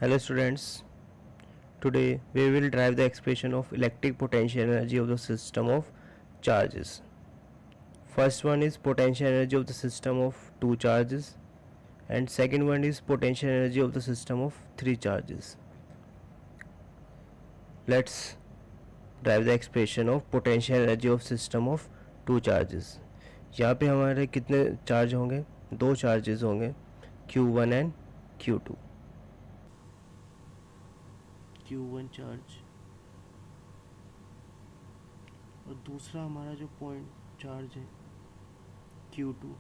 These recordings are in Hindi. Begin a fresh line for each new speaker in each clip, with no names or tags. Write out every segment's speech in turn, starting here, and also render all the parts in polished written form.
Hello students, today we will derive the expression of electric potential energy of the system of charges. First one is potential energy of the system of two charges and second one is potential energy of the system of three charges. Let's derive the expression of potential energy of system of two charges. यहाँ पे हमारे कितने चार्ज होंगे? दो चार्जेस होंगे Q1 and Q2. Q1 charge और दूसरा हमारा जो पॉइंट चार्ज है Q2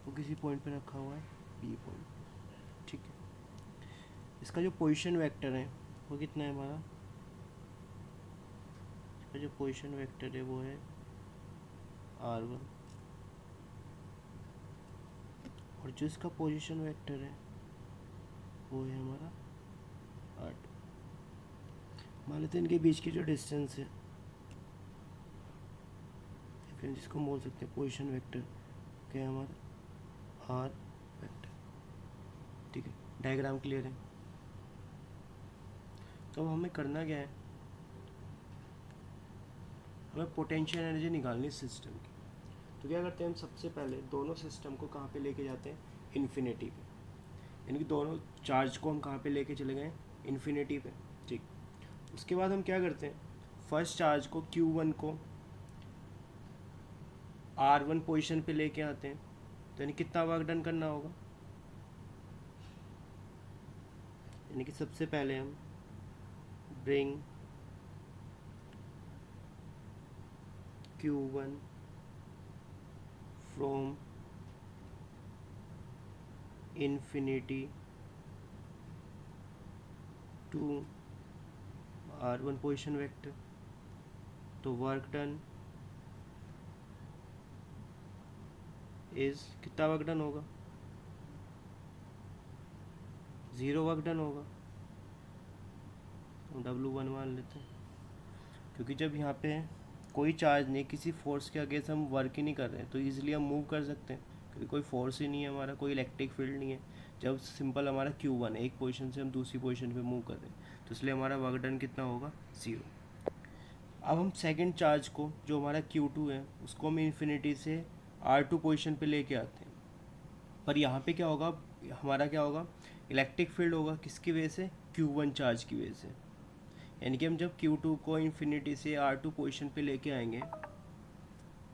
वो किसी पॉइंट पे रखा हुआ है B पॉइंट. ठीक है. इसका जो पोजीशन वेक्टर है वो कितना है हमारा? इसका जो पोजीशन वेक्टर है वो है R1 और जो इसका पोजीशन वेक्टर है वो है हमारा R2. मान लेते हैं इनके बीच की जो डिस्टेंस है फिर जिसको बोल सकते हैं पोजीशन वेक्टर क्या है हमारा R वेक्टर. ठीक है. डायग्राम क्लियर है. तो हमें करना क्या है? हमें पोटेंशियल एनर्जी निकालनी सिस्टम की. तो क्या करते हैं हम? सबसे पहले दोनों सिस्टम को कहाँ पे लेके जाते हैं? इन्फिनिटी पे. यानी कि दोनों चार्ज को हम कहाँ पे लेके चले गए? इन्फिनिटी पे. ठीक. उसके बाद हम क्या करते हैं? फर्स्ट चार्ज को Q1 को R1 पोजीशन पे लेके आते हैं. तो यानी कितना वर्क डन करना होगा? यानी कि सबसे पहले हम bring Q1 from infinity to R1 position vector. तो वर्क डन इज कितना वर्क डन होगा? 0 वर्क डन होगा. हम W1 मान लेते हैं क्योंकि जब यहाँ पे कोई चार्ज नहीं, किसी फोर्स के अगेंस्ट हम वर्क ही नहीं कर रहे हैं तो इजीली हम मूव कर सकते हैं क्योंकि कोई फोर्स ही नहीं है हमारा, कोई इलेक्ट्रिक फील्ड नहीं है. जब सिंपल हमारा Q1 है, एक पोजीशन से हम दूसरी पोजीशन पे मूव कर रहे हैं तो इसलिए हमारा वर्क डन कितना होगा? 0. अब हम सेकंड चार्ज को जो हमारा Q2 है उसको हम इन्फिनिटी से R2 पोजीशन पे लेके आते हैं. पर यहाँ पे क्या होगा? हमारा क्या होगा? इलेक्ट्रिक फील्ड होगा. किसकी वजह से? Q1 चार्ज की वजह से. यानी कि हम जब Q2 को इन्फिनिटी से R2 पोजीशन पे लेके आएंगे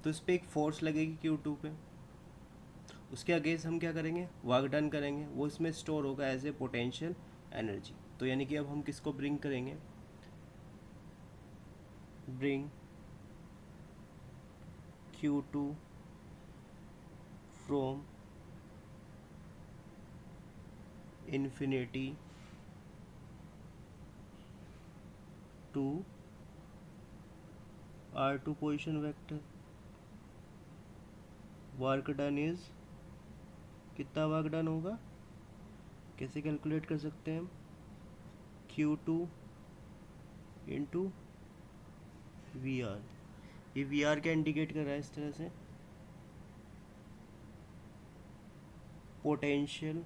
तो इस पर एक फोर्स लगेगी Q2 पे. उसके अगेंस्ट हम क्या करेंगे? वर्क डन करेंगे. वो इसमें स्टोर होगा एज ए पोटेंशियल एनर्जी. तो यानी कि अब हम किसको ब्रिंग करेंगे? Bring Q2 from infinity to R2 position vector. Work done is कितना वर्क डन होगा? कैसे कैलकुलेट कर सकते हैं हम? Q2 into VR. ये VR क्या इंडिकेट कर रहा है इस तरह से? Potential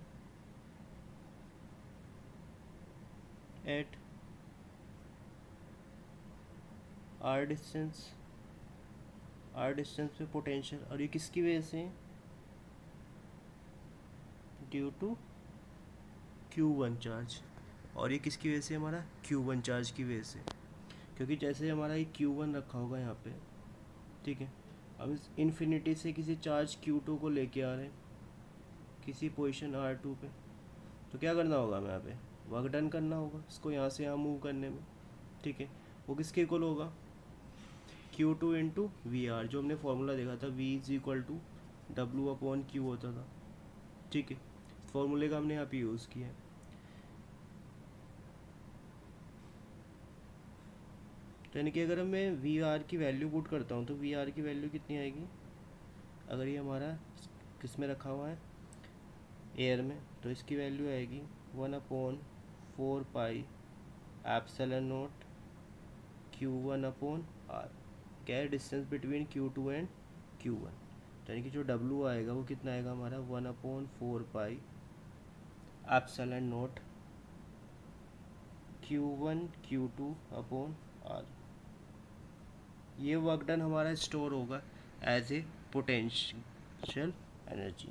at R distance. R distance पे पोटेंशियल. और ये किसकी वजह से? Due to Q1 charge. और ये किसकी वजह से? हमारा Q1 चार्ज की वजह से. क्योंकि जैसे हमारा ये Q1 रखा होगा यहाँ पे, ठीक है. अब इस इन्फिनिटी से किसी चार्ज Q2 को लेके आ रहे हैं किसी पोजीशन R2 पे. तो क्या करना होगा हमें? यहाँ पे वर्क डन करना होगा इसको यहाँ से यहाँ मूव करने में. ठीक है. वो किसके इक्वल होगा? Q2 into VR. जो हमने फॉर्मूला देखा था V is equal to W/Q होता था. ठीक है. इस फॉर्मूले का हमने यहाँ पे यूज़ किया है. तो यानी कि अगर मैं VR की वैल्यू पुट करता हूँ तो VR की वैल्यू कितनी आएगी? अगर ये हमारा किस में रखा हुआ है? एयर में. तो इसकी वैल्यू आएगी 1/4 पाई एप्सिलॉन नॉट Q1/R. क्या है distance between Q2 and Q1. तो यानी कि जो W आएगा वो कितना आएगा हमारा? 1/4 pi epsilon not Q1 Q2 upon R। ये वर्क डन हमारा स्टोर होगा एज ए पोटेंशियल एनर्जी,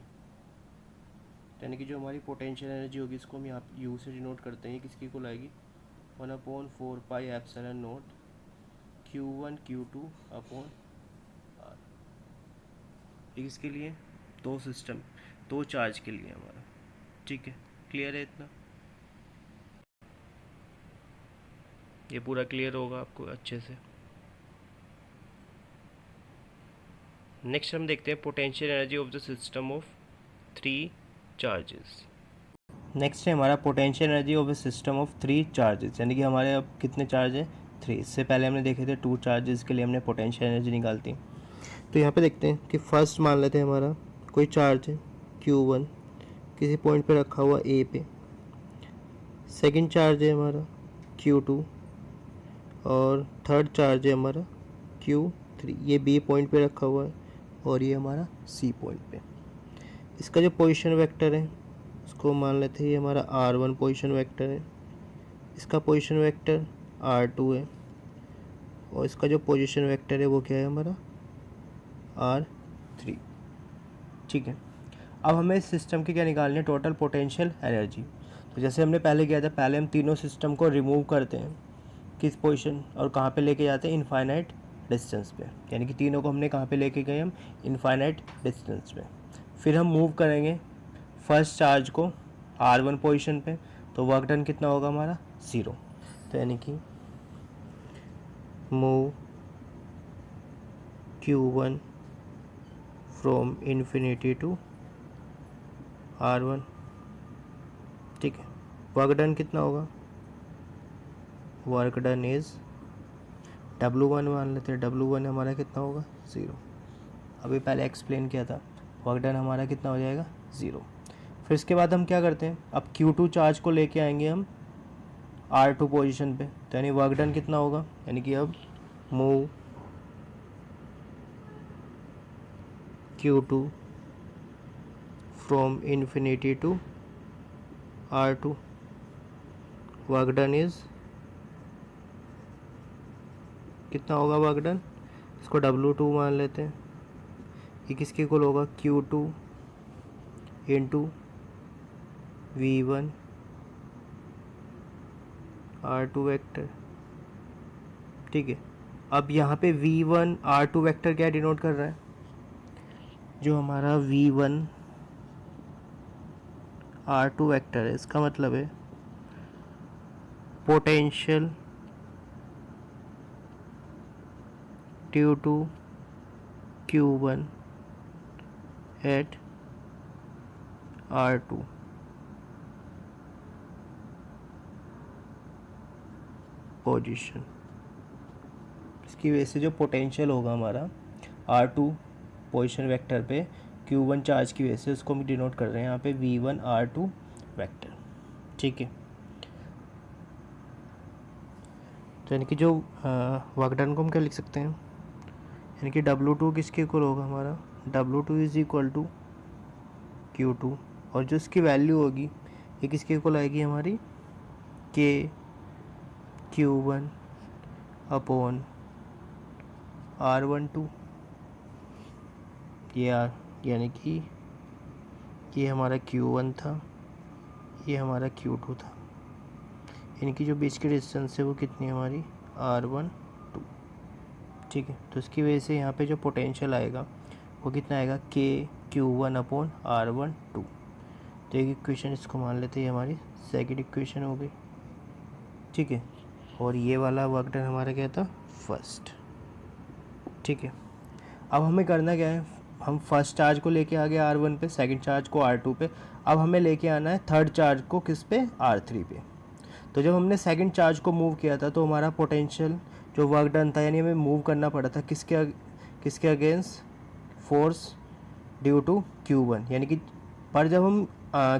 यानी कि जो हमारी पोटेंशियल एनर्जी होगी इसको हम यहाँ यू से डिनोट करते हैं। किसकी को लाएगी 1/4πε0 Q1 Q2 अपॉन R। ये किसके लिए, दो सिस्टम, दो चार्ज के लिए हमारा। ठीक है, क्लियर है इतना? ये पूरा क्लियर होगा आपको अच्छे से। नेक्स्ट हम देखते हैं potential energy of the system of 3 charges. Next है हमारा potential energy of A system of 3 charges, यानी कि हमारे अब कितने चार्ज हैं 3। इससे पहले हमने देखे थे 2 चार्जेस के लिए हमने पोटेंशियल एनर्जी निकालती। तो यहाँ पे देखते हैं कि फर्स्ट मान लेते हैं हमारा कोई चार्ज है Q1 किसी पॉइंट पे रखा हुआ A पे। सेकंड चार्ज है हमारा Q2 और थर्ड चार्ज है हमारा Q3, ये B पॉइंट पे रखा हुआ है और ये हमारा C पॉइंट पे। इसका जो पोजीशन वेक्टर है उसको मान लेते हैं ये हमारा R1 पोजीशन वेक्टर है, इसका पोजीशन वेक्टर R2 है और इसका जो पोजीशन वेक्टर है वो क्या है हमारा R3। ठीक है, अब हमें इस सिस्टम की क्या निकालनी है, टोटल पोटेंशियल एनर्जी। तो जैसे हमने पहले किया था, पहले हम तीनों सिस्टम को रिमूव करते हैं किस पोजीशन और कहाँ पे लेके जाते हैं, इनफाइनाइट डिस्टेंस पे, यानी कि तीनों को हमने कहाँ पे लेके गए हम, इनफाइनाइट डिस्टेंस पे। फिर हम मूव करेंगे फर्स्ट चार्ज को R1 पोजीशन पे, तो वर्क डन कितना होगा हमारा 0। तो यानी कि move Q1 from infinity to R1। ठीक है, वर्क डन कितना होगा, वर्क डन इज W1 मान लेते हैं, W1 हमारा कितना होगा 0। अभी पहले एक्सप्लेन किया था, वर्क डन हमारा कितना हो जाएगा 0। फिर इसके बाद हम क्या करते हैं, अब Q2 चार्ज को लेके आएंगे हम R2 पोजीशन पे, तो यानी वर्क डन कितना होगा, यानी कि अब move Q2 from infinity to R2, work done is कितना होगा वर्क डन, इसको W2 मान लेते हैं। ये किसके इक्वल होगा, Q2 into V1 R2 vector. ठीक है, अब यहाँ पे V1 R2 वेक्टर क्या डिनोट कर रहा है, जो हमारा V1 R2 वेक्टर है, इसका मतलब है potential due to Q1 at R2। Position, इसकी वजह से जो पोटेंशियल होगा हमारा R2 पोजीशन वेक्टर पे Q1 चार्ज की वजह से, उसको हम डिनोट कर रहे हैं यहाँ पे V1 R2 वेक्टर। ठीक है, तो यानी कि जो वर्क डन को हम क्या लिख सकते हैं, यानी कि W2 किसके इक्वल होगा हमारा, W2 is equal to Q2 और जो इसकी वैल्यू होगी ये किसके इक्वल आएगी हमारी K Q1 अपॉन R12। यानी कि ये हमारा Q1 था, ये हमारा Q2 था, यानी कि जो बीच की डिस्टेंस है वो कितनी है हमारी R12। ठीक है, तो इसकी वजह से यहाँ पे जो पोटेंशियल आएगा वो कितना आएगा K Q1 अपॉन R12। तो एक इक्वेशन इसको मान लेते हैं, हमारी सेकंड इक्वेशन हो गई। ठीक है, और ये वाला वर्क डन हमारा क्या था, फर्स्ट। ठीक है, अब हमें करना क्या है, हम फर्स्ट चार्ज को लेके आ गए R1 पे, सेकंड चार्ज को R2 पे, अब हमें लेके आना है थर्ड चार्ज को किस पे, R3 पे। तो जब हमने सेकंड चार्ज को मूव किया था तो हमारा पोटेंशियल जो वर्क डन था, यानी हमें मूव करना पड़ा था किसके against, force due to Q1, यानी कि पर जब हम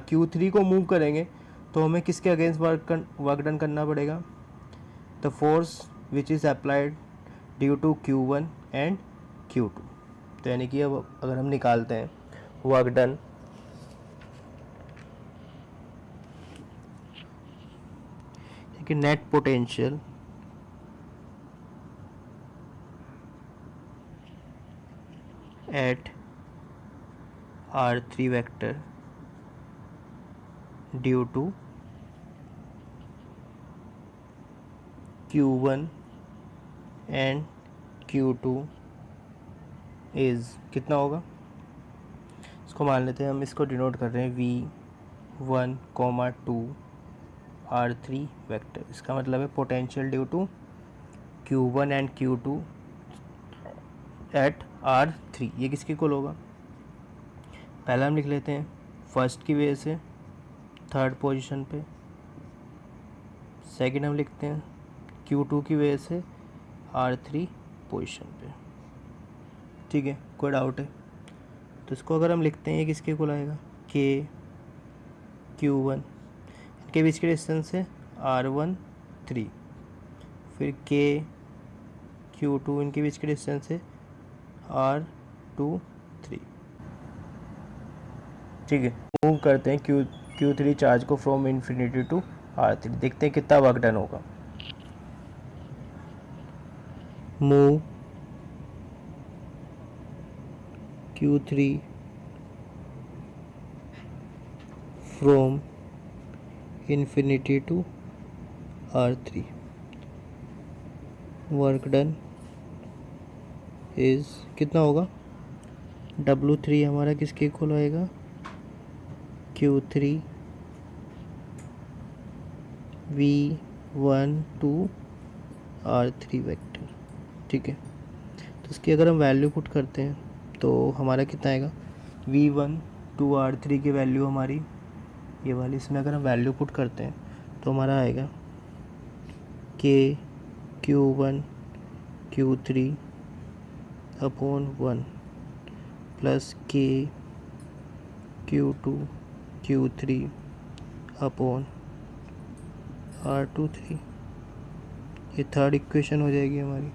Q3 को मूव करेंगे तो हमें किसके अगेंस्ट वर्क डन करना पड़ेगा, the force which is applied due to Q1 and Q2। तो यानी कि अब अगर हम निकालते हैं वर्क डन, कि net potential at R3 vector due to Q1 and Q2 is कितना होगा? इसको मान लेते हैं, हम इसको डिनोट कर रहे हैं V1, 2 R3 वेक्टर। इसका मतलब है potential due to Q1 and Q2 at R3। ये किसके इक्वल होगा? पहला हम लिख लेते हैं फर्स्ट की वजह से थर्ड पोजीशन पे, सेकंड हम लिखते हैं Q2 की वजह से R3 पोजीशन पे। ठीक है, कोई डाउट है? तो इसको अगर हम लिखते हैं ये किसके इक्वल आएगा? K Q1, इनके बीच की डिस्टेंस है R1 3, फिर K Q2, इनके बीच की डिस्टेंस है R2 3। ठीक है, मूव करते हैं Q3 चार्ज को फ्रॉम इन्फिनिटी टू R3, देखते हैं कितना वर्क डन होगा। Move Q3 from infinity to R3, work done is कितना होगा? W3 हमारा किसके इक्वल आएगा? Q3 V1 to R3 vector. ठीक है, तो इसकी अगर हम वैल्यू पुट करते हैं तो हमारा कितना आएगा? V1 टू R3 की वैल्यू हमारी ये वाली, इसमें अगर हम वैल्यू पुट करते हैं तो हमारा आएगा K Q1 Q3 upon 1 plus K Q2 Q3 upon R2 3। ये थर्ड इक्वेशन हो जाएगी हमारी।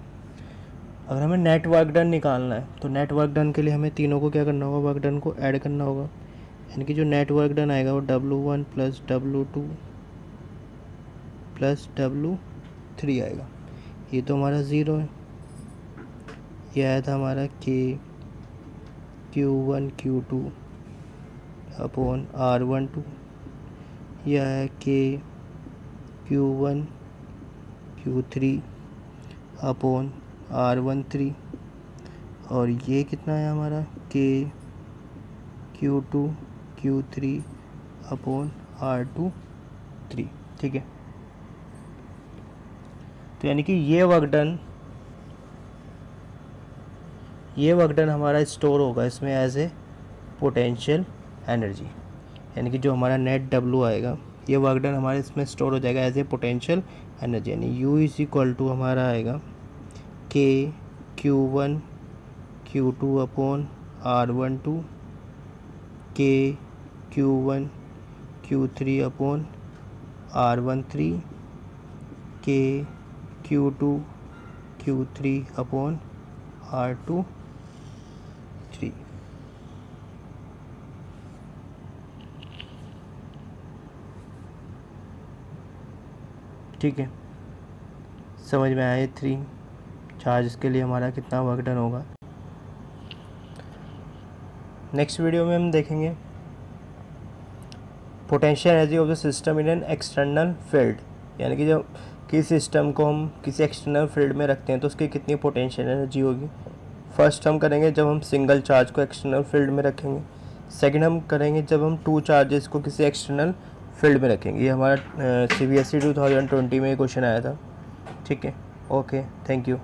अगर हमें नेट वर्क डन निकालना है तो नेट वर्क डन के लिए हमें तीनों को क्या करना होगा? वर्क डन को ऐड करना होगा, यानी कि जो नेट वर्क डन आएगा वो W1 plus W2 plus W3 आएगा। ये तो हमारा ज़ीरो है। ये आया था हमारा K Q1 Q2 upon R12, यह है K Q1 Q3 upon R13, और ये कितना है हमारा? K Q2 Q3 upon R2 3। ठीक है, तो यानी कि ये वर्क डन हमारा स्टोर होगा इसमें एज ए पोटेंशियल एनर्जी, यानी कि जो हमारा नेट W आएगा ये वर्क डन हमारे इसमें स्टोर हो जाएगा एज ए पोटेंशियल एनर्जी, यानी U इज इक्वल टू हमारा आएगा K Q1 Q2 upon R12, K Q1 Q3 upon R13, K Q2 Q3 upon R2 3। ठीक है, समझ में आया? 3 चार्ज के लिए हमारा कितना वर्क डन होगा। नेक्स्ट वीडियो में हम देखेंगे potential energy of the system in an external field, यानी कि जब किसी सिस्टम को हम किसी एक्सटर्नल फील्ड में रखते हैं तो उसकी कितनी पोटेंशियल एनर्जी होगी। फर्स्ट हम करेंगे जब हम सिंगल चार्ज को एक्सटर्नल फील्ड में रखेंगे, सेकंड हम करेंगे जब हम 2 चार्जेस को किसी एक्सटर्नल फील्ड में रखेंगे। ये हमारा CBSE 2020 में क्वेश्चन आया था। ठीक है, ओके, थैंक यू।